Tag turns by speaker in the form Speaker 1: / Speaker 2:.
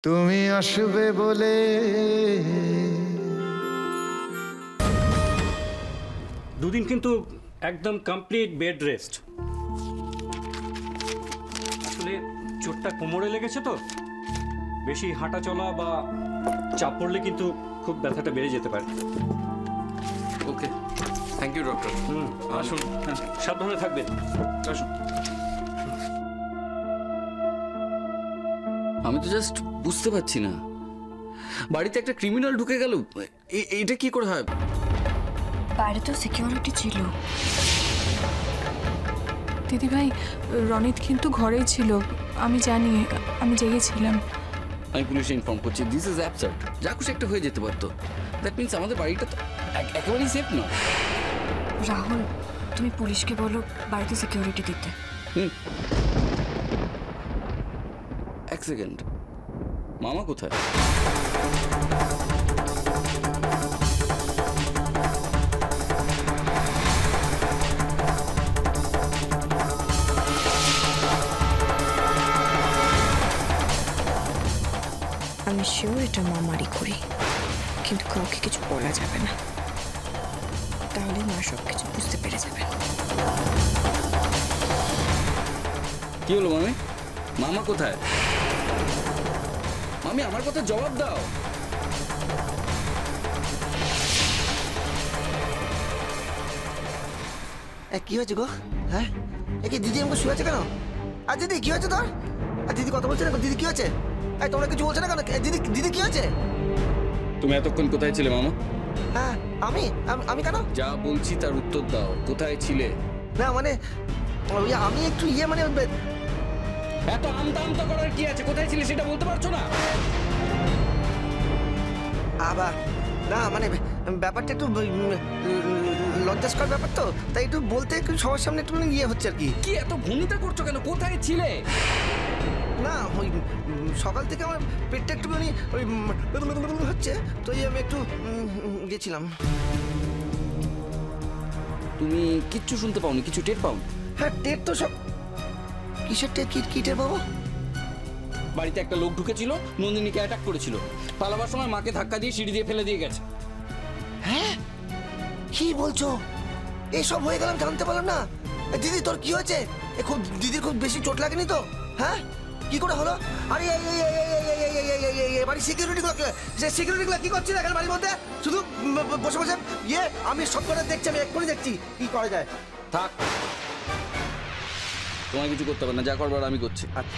Speaker 1: তুমি আসবে বলে
Speaker 2: দুদিন কিন্তু একদম কমপ্লিট বেড রেস্ট। আসলে চোটটা কোমরে লেগেছে তো, বেশি হাঁটা চলা বা চাপ পড়লে কিন্তু খুব ব্যথাটা বেড়ে যেতে পারে।
Speaker 3: ওকে, থ্যাংক ইউ ডক্টর।
Speaker 2: আসুন, সাবধানে থাকবেন। আসুন।
Speaker 3: আমি তো জাস্ট বুঝতে পারছি না, বাড়িতে একটা ক্রিমিনাল ঢুকে গেল, এটা কি করে হয়?
Speaker 4: বাইরে তো সিকিউরিটি ছিল।
Speaker 5: দিদিভাই, রনিত কিন্তু ঘরেই ছিল, আমি জানি, আমি জেগেছিলাম।
Speaker 3: আমি পুলিশে ইনফর্ম করছি। This is absurd. যা খুশি একটা হয়ে যেতে পারতো। দ্যাট মিনস আমাদের বাড়িটা তো একেবারেই সেফ নয়।
Speaker 4: রাহুল, তুমি পুলিশকে বলো বাড়িতে সিকিউরিটি দিতে।
Speaker 3: এক সেকেন্ড, মামা কোথায়?
Speaker 4: আমি শিওর এটা মামারই করি, কিন্তু কাউকে কিছু বলা যাবে না, তাহলে মা সব কিছু বুঝতে পেরে যাবে।
Speaker 3: কি হলো মামি? মামা কোথায়? মামি, আমার কথা জবাব দাও।
Speaker 6: কি হয়েছে গো? হ্যাঁ, কি দিদি আমাকে শুয়েছে কেন? আর দিদি কি হয়েছে তোর? আর দিদি কথা বলছে না? দিদি কি হয়েছে? তোমরা কিছু বলছো না কেন? দিদি দিদি কি হয়েছে?
Speaker 3: তুমি এতক্ষণ কোথায় ছিলে মামা?
Speaker 6: হ্যাঁ, আমি আমি কেন?
Speaker 3: যা বলছি তার উত্তর দাও। কোথায় ছিলে?
Speaker 6: না মানে আমি একটু মানে
Speaker 3: এত আমতা আমতা করার কি আছে? কোথায় ছিলে সেটা বলতে পারছো না?
Speaker 6: আবার না মানে ব্যাপারটা একটু লজ্জাস্কর ব্যাপার তো, তাই একটু বলতে একটু সবার সামনে একটু হচ্ছে আর কি।
Speaker 3: কি এত ভূমিতা করছো কেন? কোথায় ছিলে?
Speaker 6: না ওই সকাল থেকে আমার পেটটা একটুখানি ওই হচ্ছে, তো আমি একটু গেছিলাম।
Speaker 3: তুমি কিচ্ছু শুনতে পাওনি? কিছু টের পাও?
Speaker 6: হ্যাঁ, টের তো সব। কিসের টের? কি টের বাবা?
Speaker 3: বাড়িতে একটা লোক ঢুকেছিল, নন্দিনীকে অ্যাটাক করেছিল। পালাবার সময় মাকে ধাক্কা দিয়ে সিঁড়ি দিয়ে ফেলে দিয়ে গেছে।
Speaker 6: হ্যাঁ, কি বলছো? এসব হয়ে গেলাম জানতে পারলাম না। দিদি তোর কি হয়েছে? দিদির খুব বেশি চোট লাগেনি তো? হ্যাঁ, কি করে হলো? আরে বাড়ির সিকিউরিটিগুলো কি করছিল এখানে বাড়ির মধ্যে? শুধু বসে বসে আমি সব করে দেখছি, আমি এক্ষুনি দেখছি কি করা যায়।
Speaker 3: থাক, তোমায় কিছু করতে হবে না, যা করবার আমি করছি।
Speaker 6: আচ্ছা।